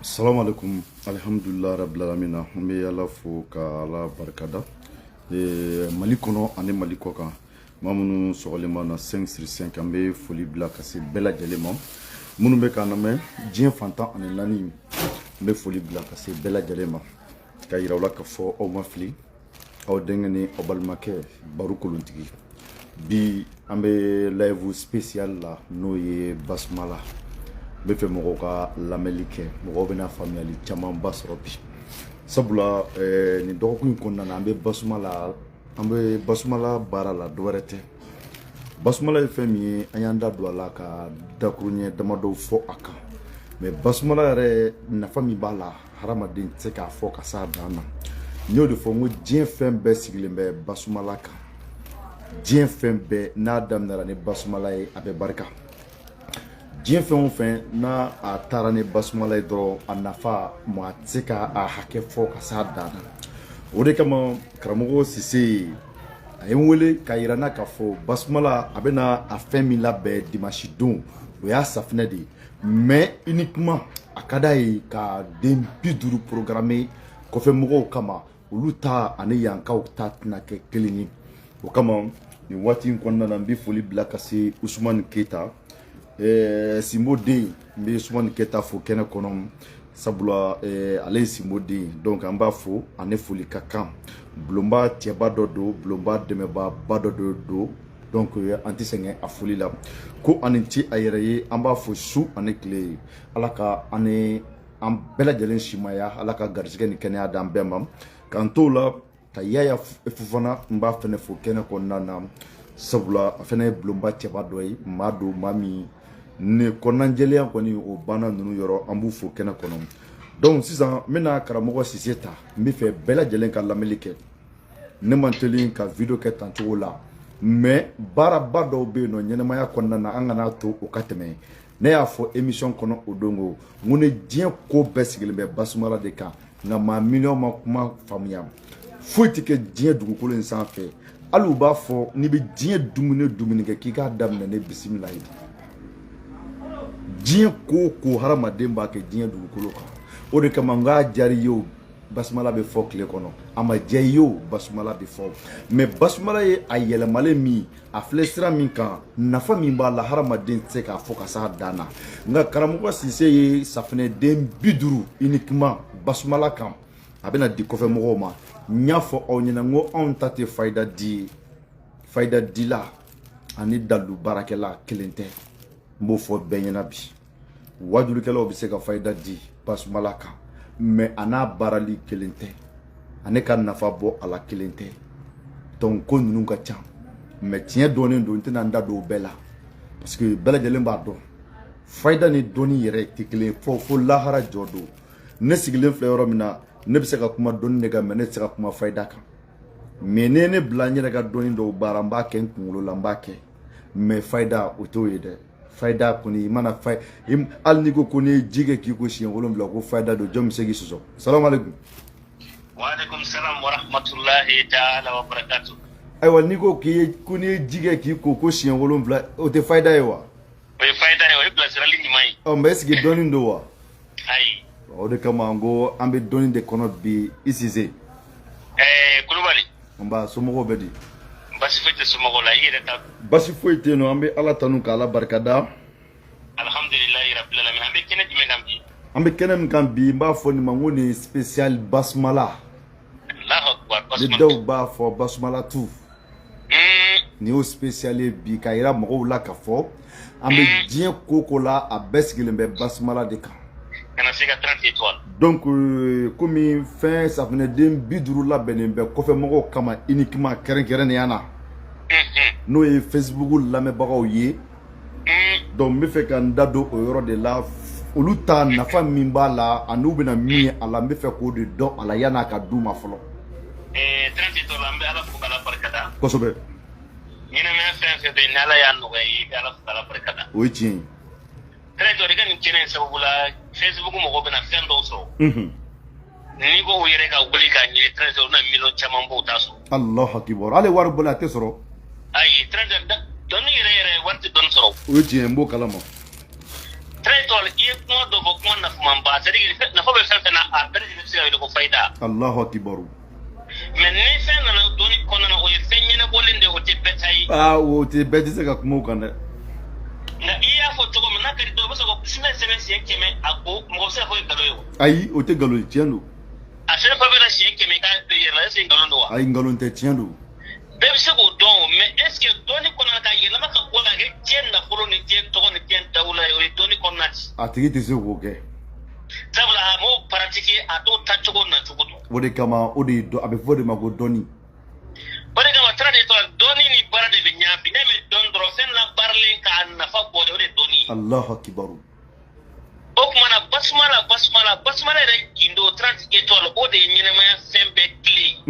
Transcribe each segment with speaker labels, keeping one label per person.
Speaker 1: Salam alaikum, alhamdulillah rabbil alamin. On be ala fo ka ala barkada. Mali kɔnɔ ani Mali kɔ kan. Maa minnu sɔgɔlen na 5 sur 5 an bɛ foli bila ka se bɛɛ lajɛlen ma. Minnu bɛ k'an lamɛn diɲɛ fantan ani naani n bɛ foli bila ka se bɛɛ lajɛlen ma. Ka yira aw la ka fɔ aw ma fili. Aw denkɛ ni aw balimakɛ Baru Kolontigi. Bi an bɛ live spécial la n'o ye Basmala. N bɛ fɛ mɔgɔw ka lamɛnli kɛ, mɔgɔw bɛna faamuyali camanba sɔrɔ bi. Sabula nin dɔgɔkun in kɔnɔna na an bɛ Basmala baara la dɔwɛrɛ tɛ. Basmala ye fɛn min ye an y'an da don a la ka dakuruɲɛ damadɔ fɔ a kan. Mais Basmala yɛrɛ nafa min b'a la hadamaden tɛ se k'a fɔ ka s'a dan na. N y'o de fɔ n ko diɲɛ fɛn bɛɛ sigilen bɛ Basmala kan. Diɲɛ fɛn bɛɛ n'a daminɛra ni Basmala ye a bɛ barika. Diɲɛ fɛn o fɛn n'a a taara ni Basmala ye dɔrɔn a nafa maa tɛ se k'a hakɛ fɔ ka s'a dan na. O de kama karamɔgɔ Sise a ye n wele k'a yira n na k'a fɔ Basmala a bɛna a fɛn min labɛn dimanche don o y'a safinɛ de ye. Mais uniquement a ka d'a ye ka den 50 programmer kɔfɛ mɔgɔw kama olu ta ani yankaw ta tɛna kɛ kelen ye. O kama nin waati in kɔnɔna na n bɛ foli bila ka se Usumani Keyita. Simbo den n bɛ Usumani Keyita fo kɛnɛ kɔnɔ sabula ale ye Simbo den donc an b'a fo ani foli ka kan. Bulonba cɛba dɔ don, bulonba dɛmɛbaba dɔ don donc an tɛ sɛgɛn a foli la. Ko ani ce a yɛrɛ ye an b'a fo su ani tile. Ala ka an bɛɛ lajɛlen simaya, Ala ka garisɛgɛ ni kɛnɛya d'an bɛɛ ma. K'an t'o la ka Yaya Fofana n b'a fɛnɛ fo kɛnɛ kɔnɔna na sabula a fɛnɛ ye bulonba cɛba dɔ ye maa don maa min ne kɔnɔnajɛlenya kɔni o banna ninnu yɔrɔ an b'u fo kɛnɛ kɔnɔ. Donc sisan n bɛna karamɔgɔ Sise ta n bɛ fɛ bɛɛ lajɛlen ka lamɛnli kɛ. Ne man teli ka video kɛ tan cogo la mais baaraba dɔw bɛ yen nɔ ɲɛnɛmaya kɔnɔna na an kana to o ka tɛmɛ. Ne y'a fɔ émission kɔnɔ o don ko n ko ni diɲɛ ko bɛɛ sigilen bɛ Basmala de kan nka maa miliyɔn ma kuma faamuya. Foyi tɛ kɛ diɲɛ dugukolo in sanfɛ hali u b'a fɔ n'i bɛ diɲɛ dumuni kɛ k'i k'a daminɛ ne bisimila ye. Diɲɛ ko ko hadamaden b'a kɛ diɲɛ dugukolo kan. O de kama n k'a diyara i ye o Basmala bɛ fɔ tile kɔnɔ a ma diya i ye o Basmala bɛ fɔ. Mais Basmala ye a yɛlɛmalen min a filɛ sira min kan nafa min b'a la hadamaden tɛ se k'a fɔ ka s'a dan na. Nka karamɔgɔ Sise ye safinɛden 50 uniquement Basmala kan a bɛna di kɔfɛ mɔgɔw ma. N y'a fɔ aw ɲɛna n ko anw ta tɛ fayida di ye. Fayida dila ani dalu baarakɛla kelen tɛ. N b'o fɔ bɛɛ ɲɛna bi. Wajulikɛlaw bɛ se ka fayida di Basmala kan mais a n'a baarali kelen tɛ. Ale ka nafa bɔ a la kelen tɛ. Donc ko ninnu ka ca mais tiɲɛ dɔɔnin don n tɛna n da don o bɛɛ la parce que bɛɛ lajɛlen b'a dɔn. Fayida ni dɔnni yɛrɛ tɛ kelen fo lahara jɔ don. Ne sigilen filɛ yɔrɔ min na ne bɛ se ka kuma dɔnni de kan mais ne tɛ se ka kuma fayida kan. Mais ne ne bila n yɛrɛ ka dɔnni dɔw baara n b'a kɛ n kunkolo la n b'a kɛ mais fayida o t'o ye dɛ. Fayida kɔni i mana hali n'i ko n'i ye ji kɛ k'i ko siɲɛ 7 ko fayida don jɔn bɛ se k'i sɔsɔ. Salamu alaikum.
Speaker 2: Wa alaikum salam wa rahmatullahi ta'ala wa barakatuh.
Speaker 1: Ayiwa n'i ko n'i ye ji kɛ k'i ko siɲɛ 7 o tɛ fayida ye wa?
Speaker 2: O ye fayida ye o ye bilasirali ɲuman ye.
Speaker 1: Ɔ mais est-ce que dɔnni don wa?
Speaker 2: Ayi.
Speaker 1: O de kama n ko an bɛ dɔnni de kɔnɔ bi i Sise.
Speaker 2: Kulubali.
Speaker 1: N ba somɔgɔw bɛ di?
Speaker 2: Basi foyi tɛ somɔgɔw la i yɛrɛ ta.
Speaker 1: Basi foyi tɛ yen nɔ an bɛ Ala tanu k'Ala barikada.
Speaker 2: Alhamdulilayi rabbil alamin an bɛ kɛnɛ jumɛn kan bi?
Speaker 1: An bɛ kɛnɛ min kan bi n b'a fɔ nin ma n ko nin ye spécial Basmala.
Speaker 2: Allahu akbar
Speaker 1: Basmala. Ni dɔw b'a fɔ Basmala tu. Nin y'o spécial ye bi ka yira mɔgɔw la ka fɔ an bɛ diɲɛ ko ko la a bɛɛ sigilen bɛ Basmala de kan.
Speaker 2: Kana se ka 30 étoiles.
Speaker 1: Donc komi fɛn safinɛden 50 labɛnnen bɛ kɔfɛ mɔgɔw kama uniquement kɛrɛnkɛrɛnnenya na. N'o ye Facebook lamɛnbagaw ye. Donc n bɛ fɛ ka n da don o yɔrɔ de la olu ta nafa min b'a la ani u bɛna min ye a la n bɛ fɛ k'o de dɔn a la yan'a ka d'u ma fɔlɔ.
Speaker 2: 30 étoiles an bɛ Ala fo k'Ala barikada.
Speaker 1: Kosɛbɛ.
Speaker 2: Ɲɛnamaya fɛn fɛn bɛ yen ni Ala y'a nɔgɔya i bɛ Ala fo k'Ala barikada.
Speaker 1: O ye tiɲɛ ye.
Speaker 2: 30 étoiles i ka nin kɛnɛ in sababu la Facebook mɔgɔw bɛna fɛn dɔw sɔrɔ. N'i ko u yɛrɛ ka wuli k'a ɲini 30 étoiles u bɛna miliyɔn caman bɔ u t'a sɔrɔ.
Speaker 1: Alahu akibar hali wari bɔli a tɛ sɔrɔ.
Speaker 2: Ayi 30 dɔnni yɛrɛ wari tɛ dɔnni sɔrɔ.
Speaker 1: O ye tiɲɛ ye n b'o kalama.
Speaker 2: Traitol ie kuma do bo kuma na fuma ba c'est dire na fo be fe na a bere ni se ko faida
Speaker 1: Allahu akbar
Speaker 2: men ni fe na doni kono na o fe nyina bolinde o te betai
Speaker 1: o te beti se ka kuma kan de
Speaker 2: na iya fo to ko na ka do bo so ko sina se ben se keme ako mo se fo galo yo
Speaker 1: ayi o te galo tiendo
Speaker 2: a se fa be na se keme ka de yela se galo do
Speaker 1: ayi ngalo te tiendo
Speaker 2: be se ko don mais est ce que doni kono ka yela maka ko la ke tien na folo ni tien to ko ni tien tawula yo doni kono na
Speaker 1: a tigi te se ko ke
Speaker 2: sabula mo pratique a to tachogo na chugudu
Speaker 1: o de kama o de do abe fo de ma ko doni
Speaker 2: bari kama trade to doni ni bara de binya bi ne me don dro sen la barle ka na fa bo de doni
Speaker 1: Allahu akbar
Speaker 2: o kuma na basmala re kindo trans etol o de nyine ma sembe kli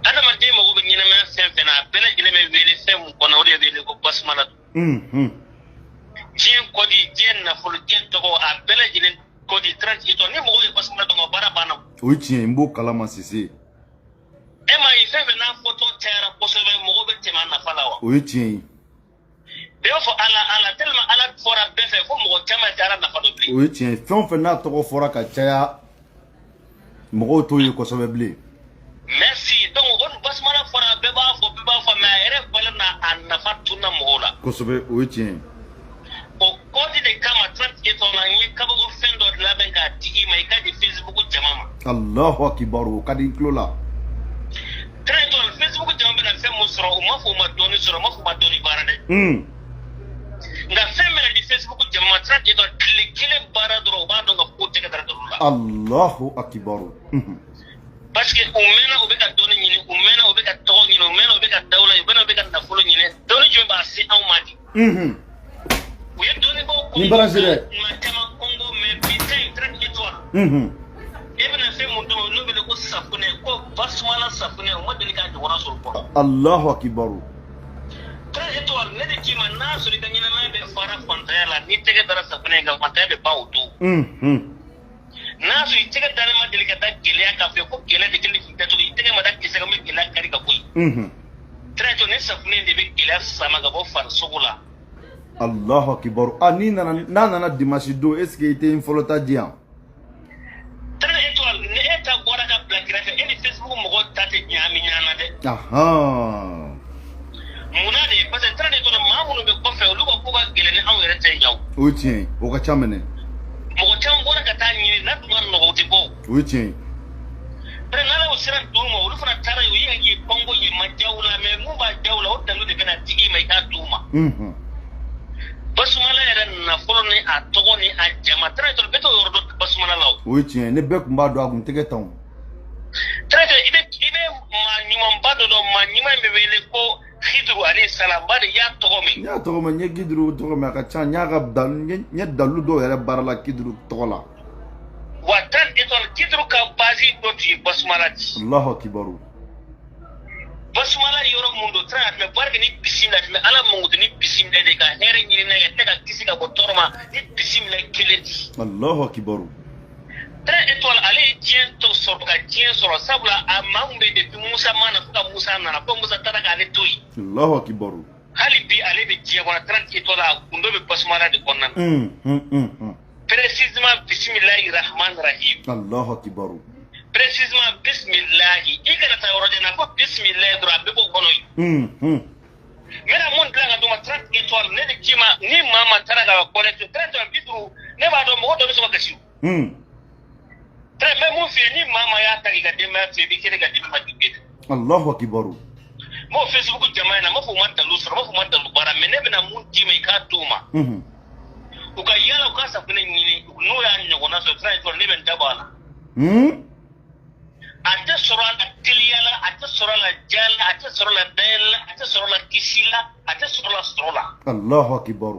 Speaker 2: ada man de mo be nyine ma sembe na bele jile me wele sem ko na o de wele ko basmala jien ko di jien na fulu jien to ko a bele jile ko di trans etol ni mo be basmala to mo bara bana
Speaker 1: o tien mbo kalama sisi
Speaker 2: ema ifebe na photo tera posebe mo be tema na falawa
Speaker 1: o tien
Speaker 2: Therefo ala tellement ala fora befe fo mo chama tara na fado bli.
Speaker 1: O tien fon fe na to fora ka chaya mo to yi ko so beble.
Speaker 2: Merci donc on basmala fora beba fo ma ere bala na an na fatuna mo la.
Speaker 1: Ko so be o tien.
Speaker 2: O kodi de kama 38 na ni kabo go fendo de la benga ti mai ka di Facebook jamama.
Speaker 1: Allahu akbar o kadi klola.
Speaker 2: Traitol Facebook jamama na fe mo soro o ma fo ma doni barade. Nga femela di Facebook jama trat ito kile baradro ba do nga putte ka dara dula
Speaker 1: Allahu akbar
Speaker 2: parce que umena ubeka doni nyine umena ubeka to nyine umena ubeka dawla ubena ubeka na fulo nyine doni jomba si awmadi uye doni bo ko
Speaker 1: ni barajere
Speaker 2: ma tama kongo me bitai trat ito ibn fe mundo no be ko safune ko basmala safune o modeli ka jora sol ko
Speaker 1: Allahu akbar
Speaker 2: Traitol ne de kima na so de kanyina na be fara fontaya la ni tege dara safune ga fontaya be bawdu na so tege dara ma delika da gele ka fe ko gele de kili finta to tege ma da kise ga me gele kari ga koy Traitol ne safune de be gele sama ga bo far sugula
Speaker 1: Allahu akbar ani nana dimashi do est-ce que était une folota dia
Speaker 2: Traitol ne eta bora ka black rafe eni Facebook mo go tate nyami nyana de
Speaker 1: aha
Speaker 2: munade parce que Traitol ma mu be ko fe lu ko ga gele ne an were tay yaw
Speaker 1: o tien o ka chamene
Speaker 2: mo cham bora ka ta ni na du no go ti bo
Speaker 1: o tien
Speaker 2: Pero nada o sera duma o lufana tara yo yi kongo yi majawla me mu ba jawla o tanu de kana tigi mai ka duma basmala era na folo ni a togo ni a jama Traitol beto yordo basmala law
Speaker 1: o tien ne be kumba do agun tege ton
Speaker 2: Traitol ibe ma nyuma mbado do ma nyuma me wele ko Khidru alayhi salam bade ya togo me
Speaker 1: nye gidru togo me ka cha nya ga dal nye dalu do yere barala kidru tola
Speaker 2: watan etol Khidru ka bazi do ti basmala ji
Speaker 1: Allahu akbar
Speaker 2: basmala yoro mundo Traitol me barke ni bismillah me ala mungu ni bismillah de ka here ni na ya ka kisi ka botorma ni bismillah kileti
Speaker 1: Allahu akbar
Speaker 2: Traitol ale tien to sorto ka tien soro sabula amambe de Musa mana fuka Musa nana ko Musa taraka ale toyi
Speaker 1: Allahu akbar
Speaker 2: hali bi ale be tie wana Traitol a kundo be basmala de konnan précisément bismillahir rahmanir rahim
Speaker 1: Allahu akbar
Speaker 2: précisément bismillah ikana ta orojana ko bismillah do rabbe ko konoy mera mon danga do ma Traitol ne de kima ni mama taraka ko le Traitol bidru ne ba do mo do so kashi Très mon fils ni mama ya tagi ga de ma fi bi kire ga de ma dibbe
Speaker 1: Allahu akbar
Speaker 2: mo Facebook jamaana mo fu manta lusra mo fu manta lubara mene bena mun ti mai ka tuma uka yala ka sa kunen ni no ya ni gona so Traitol ne ben tabala ate soral atiliala ate soral jala ate soral del ate soral kisila ate soral strola
Speaker 1: Allahu akbar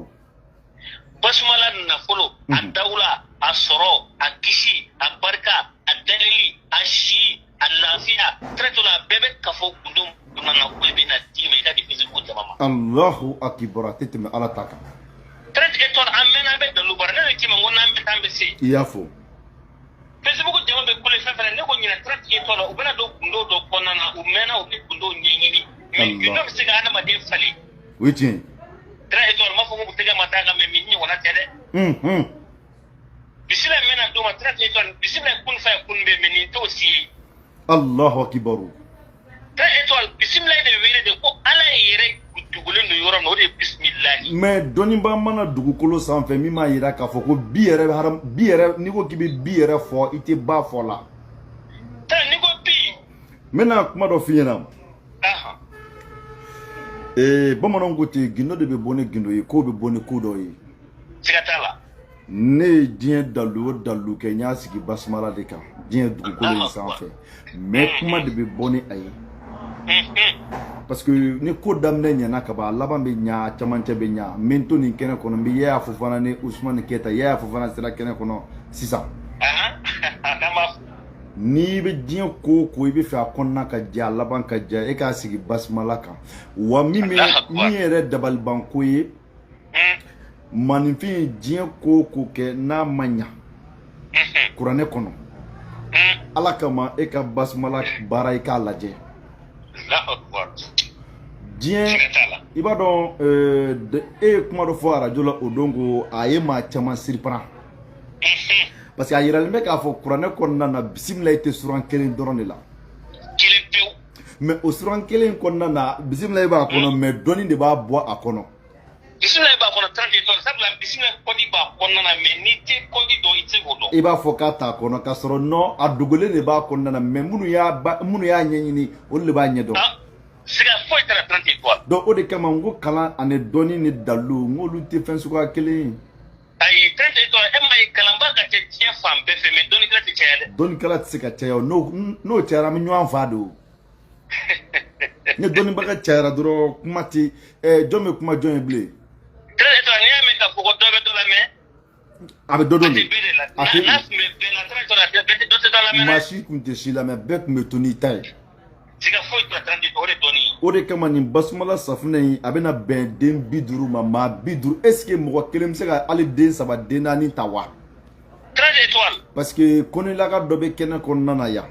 Speaker 2: basmala na folo adawla asoro akishi abarka adalili ashi alafiya Traitol bebe kafo kundum na ko be na ti mai da di Facebook jama'a
Speaker 1: Allahu akbar tetme ala taka
Speaker 2: Traitol amena be da lubar ne ki mango na be tambe se
Speaker 1: iyafo
Speaker 2: Facebook jama'a be kule fa ne ko nyina Traitol ubena do kundo do konna na umena o be kundo nyingini me yuno se ga na ma de fali
Speaker 1: within
Speaker 2: 3 étoiles ma fo mo tega mata ga me minni wala tede bisila mena do ma 3 étoiles bisila kun fa kun be meni to si
Speaker 1: Allahu akbar
Speaker 2: 3 étoiles bisila de wele de ko ala yere dugulin do yoro no de bismillah
Speaker 1: mais doni ba mana dugukolo sanfɛ min ma yira k'a fɔ ko bi yɛrɛ ni ko k'i bɛ bi yɛrɛ fɔ i tɛ ba fɔ la
Speaker 2: ta ni ko bi
Speaker 1: n bɛna kuma dɔ f'i ɲɛna bamananw ko ten gindo de bɛ bɔ ni gindo ye ko bɛ bɔ ni ko dɔ ye
Speaker 2: siga t'a la
Speaker 1: ne ye diɲɛ dalu o dalu kɛ n y'a sigi basumala de kan diɲɛ dugukolo in sanfɛ mais kuma de bɛ bɔ ni a ye parce que ni ko daminɛ ɲɛna kaban a laban bɛ ɲa camancɛ bɛ ɲa n bɛ n to nin kɛnɛ kɔnɔ n bɛ Yaya Fofana ni Usumani Keyita Yaya Fofana sera kɛnɛ kɔnɔ sisan n'i bɛ diɲɛ ko o ko i bɛ fɛ a kɔnɔna ka ja a laban ka ja e k'a sigi basumala kan wa min yɛrɛ dabalibanko ye maninfin ye diɲɛ ko o ko kɛ n'a ma ɲa kuranɛ kɔnɔ ala kama e ka basumala baara i k'a lajɛ diɲɛ i b'a dɔn e ye kuma dɔ fɔ arajo la o don ko a ye maa caman siriparan parce que a yiralen bɛ k'a fɔ kuranɛ kɔnɔna na bisimila tɛ suran kelen dɔrɔn de la mais o suran kelen kɔnɔna na bisimila b'a kɔnɔ mais dɔnni de b'a bɔ a kɔnɔ
Speaker 2: bisimila b'a kɔnɔ 30 étoiles sabula bisimila kɔdi b'a kɔnɔna na mais n'i tɛ kɔdi dɔn i tɛ k'o dɔn
Speaker 1: i b'a fɔ k'a t'a kɔnɔ k'a sɔrɔ non a dogolen de b'a kɔnɔna na mais minnu y'a ɲɛɲini olu de b'a ɲɛdɔn
Speaker 2: siga foyi tɛra 30 étoiles
Speaker 1: donc o de kama n ko kalan ani dɔnni ni dalu n k'olu tɛ fɛn suguya kelen ye
Speaker 2: ayi 30 étoiles e ma ye kalanba ka kɛ diɲɛ fan bɛɛ fɛ mais dɔnnikɛla tɛ caya dɛ
Speaker 1: dɔnnikɛla tɛ se ka caya n'o cayara an bɛ ɲɔgɔn faa de o ni dɔnnibaga cayara dɔrɔn kuma tɛ jɔn bɛ kuma jɔn ye bilen
Speaker 2: 30 étoiles n'i y'a mɛn k'a fɔ ko dɔ bɛ dɔ la mais
Speaker 1: a bɛ dɔ dɔn de
Speaker 2: a tɛ n'a tun bɛ bɛɛ la 30 étoiles dɔ tɛ dɔ la mɛ
Speaker 1: maa si tun tɛ si la mais bɛɛ tun bɛ to n'i ta ye
Speaker 2: siga foyi tɛra 30 étoiles o de dɔnni
Speaker 1: o de kama nin basumala safunɛ in a bɛna bɛn den 50 ma maa 50 est ce que mɔgɔ kelen bɛ se ka hali den 3 den 4 ta wa
Speaker 2: 30 étoiles
Speaker 1: parce que konilaka dɔ bɛ kɛnɛ kɔnɔna na yan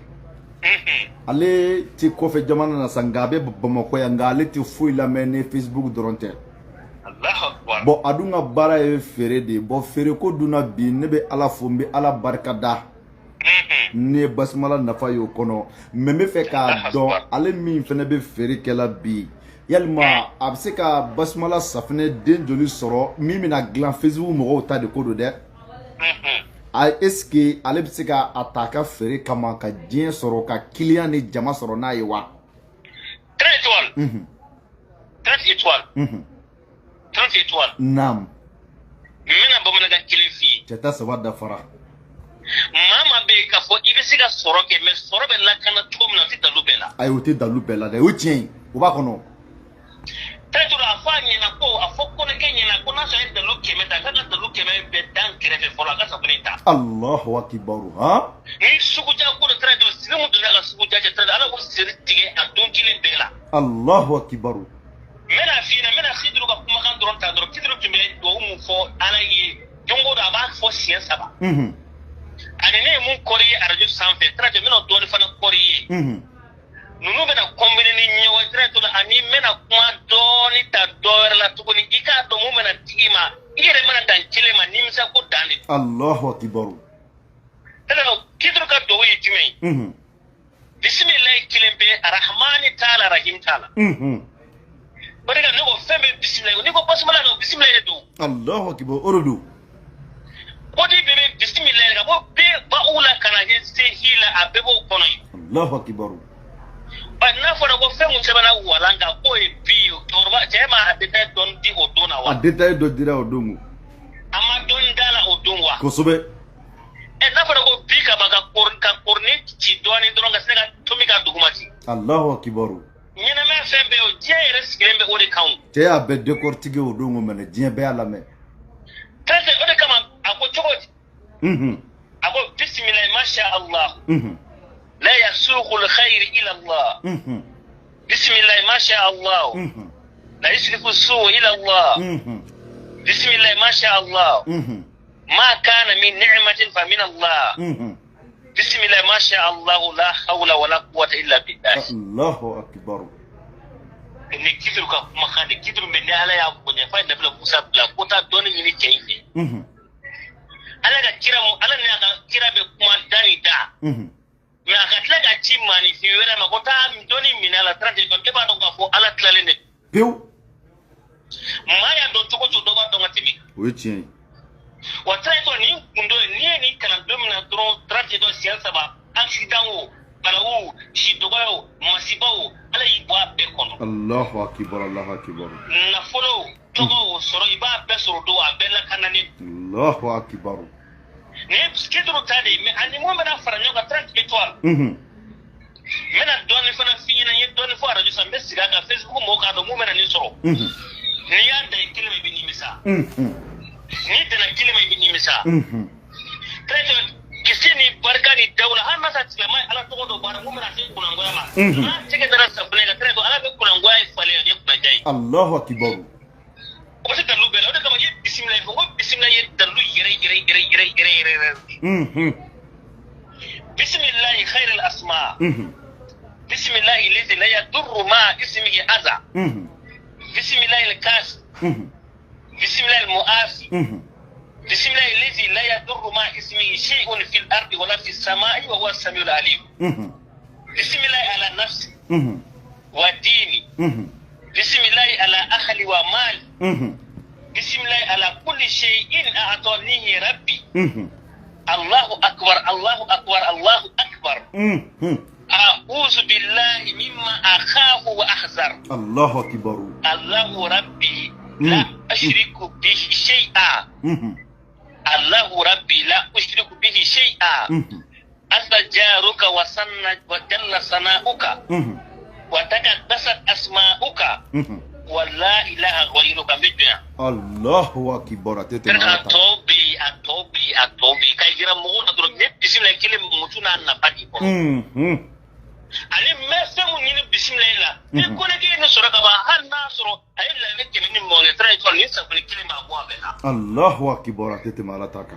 Speaker 1: ale tɛ kɔfɛ jamana na sa nka a bɛ Bamakɔ yan nka ale tɛ foyi lamɛn ni Facebook dɔrɔn tɛ bon a dun ka baara ye feere de ye bon feere ko dun na bi ne bɛ ala fo n bɛ ala barika da ne ye basumala nafa y'o kɔnɔ mais n bɛ fɛ k'a dɔn ale min fana bɛ feere kɛla bi yalima a bɛ se ka basumala safunɛ den joli sɔrɔ min bɛna dilan Facebook mɔgɔw ta de ko don dɛ est ce que ale bɛ se ka a ta ka feere kama ka diɲɛ sɔrɔ ka client ni jama sɔrɔ n'a ye wa
Speaker 2: 30 étoiles 30 étoiles 30 étoiles
Speaker 1: naam
Speaker 2: n bɛna bamanankan kelen f'i ye
Speaker 1: cɛ ta saba dafara
Speaker 2: maa maa bɛ yen k'a fɔ i bɛ se ka sɔrɔ kɛ mais sɔrɔ bɛ lakana cogo min na o tɛ dalu bɛɛ la
Speaker 1: ayi o tɛ dalu bɛɛ la dɛ o ye tiɲɛ ye o b'a kɔnɔ
Speaker 2: 30 étoiles a fɔ a ɲɛna ko a fɔ kɔnɛkɛ ɲɛna ko n'a sɔrɔ a ye dalu 100 ta a ka dalu 100 bɛɛ dan kɛrɛfɛ fɔlɔ a ka safunɛ ta
Speaker 1: Allahu akibaru han
Speaker 2: ni suguja ko de 30 étoiles sigi mun donna ka suguja cɛ 30 ala k'o seri tigɛ a don kelen bɛɛ la
Speaker 1: Allahu akibaru
Speaker 2: n bɛna f'i ɲɛna n bɛna Kidiro ka kumakan dɔrɔn ta dɔrɔn Kidiro tun bɛ duwawu mun fɔ ala ye don o don a b'a fɔ siɲɛ 3 ani ne ye mun kɔri ye arajo sanfɛ 30 n bɛna dɔɔni fana kɔri ye ninnu bɛna combiner ni ɲɔgɔn 30 étoiles ani n bɛna kuma dɔɔni ta dɔ wɛrɛ la tuguni i k'a dɔn mun bɛna digi ma i yɛrɛ mana dan kelen ma nimisa ko dan de
Speaker 1: Allahu akibaru
Speaker 2: Kidiro ka duwawu ye jumɛn ye bisimilayi kelen bɛ arahmani t'a la rahim t'a la o de ka ne ko fɛn bɛ bisimilayi n'i ko basumala don bisimilayi de don
Speaker 1: Allahu akibaru o de don
Speaker 2: kodi bɛ bisimilayi ka bɔ bɛɛ ba'u la ka na se hi la a bɛɛ b'o kɔnɔ ye
Speaker 1: Allahu akibaru
Speaker 2: bari n'a fɔra ko fɛn mun sɛbɛnna walan kan k'o ye bi ye cɛkɔrɔba cɛ ma a détail dɔn di o don na wa
Speaker 1: a détail dɔ dira o don
Speaker 2: a ma dɔn da la o don wa
Speaker 1: kosɛbɛ
Speaker 2: n'a fɔra ko bi ka ban ka korini ci dɔɔni dɔrɔn ka se ka tomi ka duguma ci
Speaker 1: Allahu akibaru
Speaker 2: ɲɛnamaya fɛn bɛɛ o diɲɛ yɛrɛ sigilen bɛ o de kan o
Speaker 1: cɛ y'a bɛɛ décortiquer o don mɛnɛ diɲɛ bɛɛ y'a lamɛn
Speaker 2: o de kama a ko cogo di a ko bisimilayi masha Allah لا يسوق الخير إلى الله بسم الله ما شاء الله لا يسلك السوء إلى الله بسم الله ما شاء الله ما كان من نعمة فمن الله بسم الله ما شاء الله لا حول ولا قوة إلا بالله
Speaker 1: الله أكبر
Speaker 2: ne kidru ka kuma kan ne kidru me ne ala ya bonya fa da Musa bla ko ta don ni ce yi ala ga kira mu ala ne ga kira be kuma dani da me aka tla ga ci mani fi wera ma ko ta doni minala trade ko ke ba do ko ala tlale ne
Speaker 1: pew
Speaker 2: maya do to ko to do ba do ngatimi
Speaker 1: oui tiens
Speaker 2: wa trai to ni kundo ni kana domina dron trade do siansa ba accident o balawu shi dogo masibawo ala yi bwa be kono
Speaker 1: Allahu akbar Allahu akbar
Speaker 2: na folo togo soro iba be soro do abela kanani
Speaker 1: Allahu akbar
Speaker 2: ne skidru tade me ani mo mena faranyo ga 30 étoiles mena doni fana fina ye doni fo arajo sambe siga ga Facebook mo ka do mo mena ni soro ni ya da kilime bi ni misa ni dana kilime bi ni misa trade kisini barkani dawla har masa tilama ala to do bara mumra sai kunan goya ma na cike da rasa bune ga tare to ala be kunan goya fale ne kuma jai
Speaker 1: Allahu akbar
Speaker 2: ko sai dalu bela da kama yi bismillah ko bismillah yi dalu yire bismillah khairul asma bismillah alladhi la yadurru ma ismihi adha bismillah al-kas bismillah al-mu'afi بسم الله الذي لا يضر مع اسمه شيء في الأرض ولا في السماء وهو السميع العليم بسم الله على نفسي وديني بسم الله على أهلي ومالي بسم الله على كل شيء أعطانيه ربي الله أكبر الله أكبر الله أكبر أعوذ بالله مما أخاف وأحذر
Speaker 1: الله أكبر
Speaker 2: الله ربي لا أشرك به شيئا الله ربي لا أشرك به شيئا أستجارك وجل ثناؤك وتقدست أسماؤك ولا إله غيرك بالدنيا
Speaker 1: الله أكبر
Speaker 2: أتوبي كي يرى مغونا دروب بسم الله كلمة متونا نبادي ale mesemu nyini bismillah ni ko ne ke ne sura ka ba har na suro ay la ne ke ni mo ne tray to ni sa ko kili ma bo abena
Speaker 1: Allahu akbar tete mala taka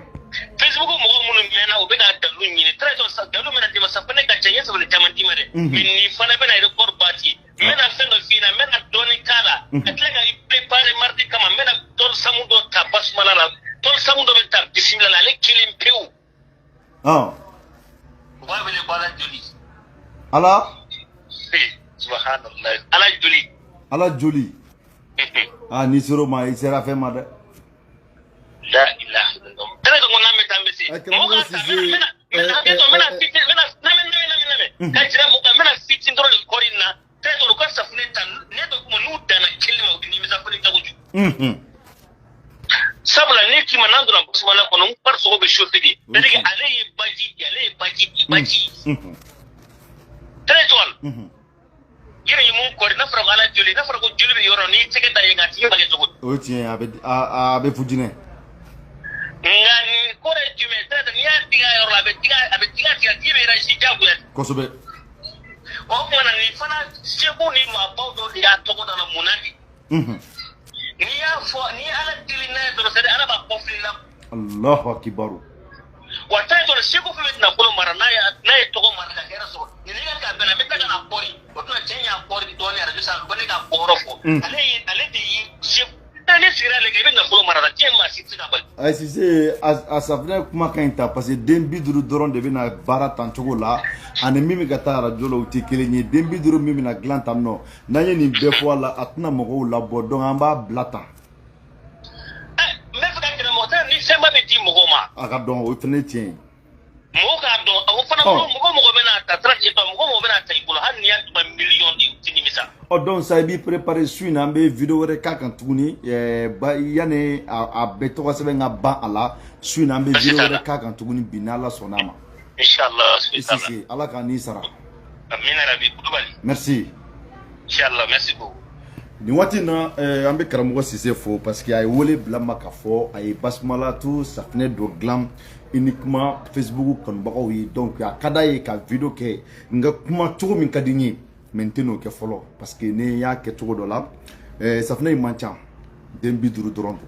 Speaker 2: Facebook mo mo ne na o be da dalu nyini tray to sa dalu me na di masa ne ka chenye so le tamanti mare min ni fana be na record party me na fengo fina me na doni kala atlega i prepare mardi kama me na tol samudo ta basmala la tol samudo be ta bismillah le kili mpeu wa be le bala joli
Speaker 1: ala
Speaker 2: subhanallah ala joli
Speaker 1: ni soro ma isera fe ma de
Speaker 2: la ilaha illallah tere ko na meta mbesi mo ka ta mena ka jira mo ka mena fitin dro le korina tere to ko safne tan ne to ko nu dana kilima ni mi safne ta guju sabla ne ki manando na busmala ko no par so be shofidi tere ke ale baji Tretual. Yere yimu ko na fara ala joli na fara ko joli be yoro ni tege da yenga ti ba ke jogo.
Speaker 1: O tien abe fujine.
Speaker 2: Ngani ko re jume tata ni diga yoro abe diga ti be ra shi jabu ya.
Speaker 1: Kosobe.
Speaker 2: O ko na ni fana sebu ni ma ba do ya to ko da na munadi. Ni ya fo ni ala dili na do se ala ba ko fili la.
Speaker 1: Allahu akbar.
Speaker 2: Wa ta do sebu fu na ko mara na ya to ko mara ka era so. Ni ka bana meta kana pori o to chenya pori do ne ara sa ko ne ka borofo ale de yi sebu ale sira le ke na ko mara da chema si tsika bal
Speaker 1: ay si c'est à ça venait kuma kan ta parce que den biduru doron de bina bara tanchogo la ani mimi gata radio lo ti kelenye den biduru mimi na glantam no nanye ni be fo la atna mogo la bodon amba blata
Speaker 2: me fuka kina mota ni sema be ti mogo ma
Speaker 1: aga don o tene tien
Speaker 2: moga don o fana mogo bena ta traje to mogo bena ta ibulo han ni ya million di tinimisa
Speaker 1: o don sa bi préparer suina ambe vidéo re ka kan tuguni ba yane a beto ko sebe nga ba ala suina ambe vidéo re ka kan tuguni binala sonama
Speaker 2: inshallah
Speaker 1: si ala ka ni sara
Speaker 2: amina rabbi kubali
Speaker 1: merci
Speaker 2: inshallah merci beaucoup
Speaker 1: ni wati na ambe karamogo Cissé fo parce que ay wole blama ka fo ay basmala tout ça venait de glam uniquement Facebook kon bagaw yi donc ya kadaye ka vidéo ke nga kuma to min kadini maintenant ke folo parce que ne ya ke to do la ça venait mancha den biduru doron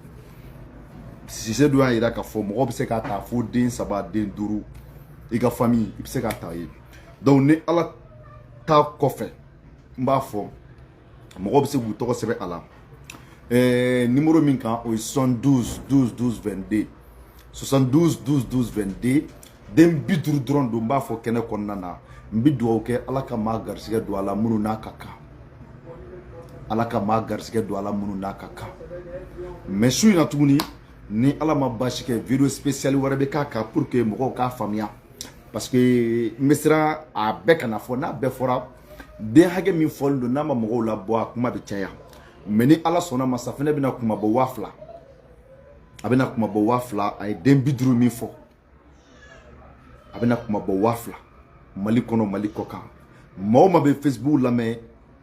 Speaker 1: Cissé do ira ka fo mo be se ka ta fo den saba den duru e ga famille be se ka ta yi donc ne ala ta ko fe mba fo mɔgɔw bɛ se k'u tɔgɔ sɛbɛn a la numéro min kan o ye 72 12 12 22 72 12 12 22 den 50 dɔrɔn don n b'a fɔ kɛnɛ kɔnɔna na n bɛ dugawu kɛ ala ka maa garisɛgɛ don a la minnu n'a ka kan ala ka maa garisɛgɛ don a la minnu n'a ka kan mais su in na tuguni ni ala ma baasi kɛ video spécial wɛrɛ bɛ k'a kan pour que mɔgɔw k'a faamuya parce que n bɛ siran a bɛɛ kana fɔ n'a bɛɛ fɔra den hakɛ min fɔlen don n'a ma mɔgɔw labɔ a kuma bɛ caya mais ni ala sɔnna ma safinɛ bɛna kuma bɔ 2000 a bɛna kuma bɔ 2000 a ye den 50 min fɔ a bɛna kuma bɔ 2000 Mali kɔnɔ Mali kɔ kan maa o maa bɛ Facebook lamɛn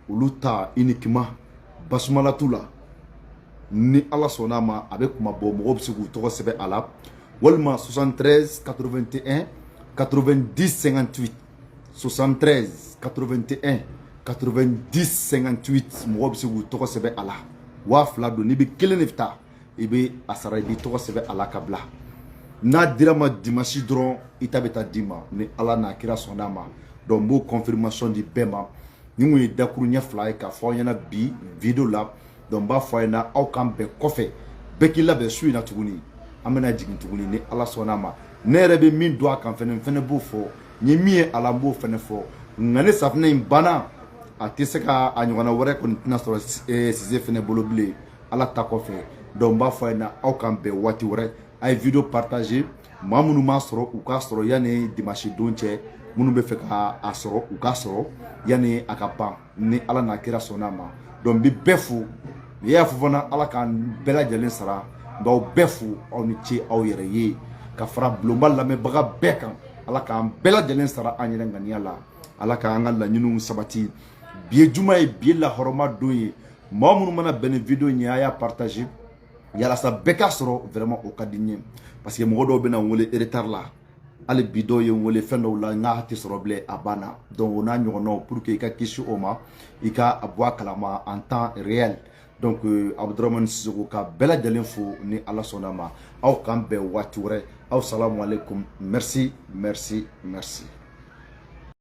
Speaker 1: olu ta uniquement basumala t'u la ni ala sɔnna ma a bɛ kuma bɔ mɔgɔw bɛ se k'u tɔgɔ sɛbɛn a la walima 73 81 90 58 73 81 90 58 mɔgɔw bɛ se k'u tɔgɔ sɛbɛn a la 2000 don n'i bɛ kelen de ta i bɛ a sara i b'i tɔgɔ sɛbɛn a la ka bila n'a dira ma dimanche dɔrɔn i ta bɛ taa d'i ma ni ala n'a kira sɔnna ma donc n b'o confirmation di bɛɛ ma ni kun ye dakuru ɲɛ 2 ye k'a fɔ aw ɲɛna bi video la donc n b'a fɔ a ɲɛna aw kan bɛn kɔfɛ bɛɛ k'i labɛn su in na tuguni an bɛna jigin tuguni ni ala sɔnna ma ne yɛrɛ bɛ min don a kan fɛnɛ n fɛnɛ b'o fɔ n ye min ye ala n b'o fɛnɛ fɔ nka ni safinɛ in banna a tɛ se ka a ɲɔgɔnna wɛrɛ kɔni tɛna sɔrɔ Cisse fɛnɛ bolo bilen ala ta kɔfɛ donc n b'a fɔ a ɲɛna aw kan bɛn waati wɛrɛ a ye video partager maa minnu m'a sɔrɔ u k'a sɔrɔ yanni dimanche don cɛ minnu bɛ fɛ ka a sɔrɔ u k'a sɔrɔ yanni a ka ban ni ala n'a kira sɔnna ma donc n bɛ bɛɛ fo n'i y'a fɔ fana ala k'an bɛɛ lajɛlen sara n b'aw bɛɛ fo aw ni ce aw yɛrɛ ye ka fara bulonba lamɛnbaga bɛɛ kan ala k'an bɛɛ lajɛlen sara an yɛrɛ ŋaniya la ala k'an ka laɲiniw sabati bi ye juma ye bi ye lahɔrɔma don ye maa minnu mana bɛn ni video in ye a y'a partager yalasa bɛɛ ka sɔrɔ vraiment o ka di n ye parce que mɔgɔ dɔw bɛna n wele retard la hali bi dɔw ye n wele fɛn dɔw la n ka tɛ sɔrɔ bilen a banna donc o n'a ɲɔgɔnnaw pour que i ka kisi o ma i ka a bɔ a kalama en temps réel donc Abdramane Sisoko ka bɛɛ lajɛlen fo ni ala sɔnna ma aw k'an bɛn waati wɛrɛ aw salamu alaikum merci merci merci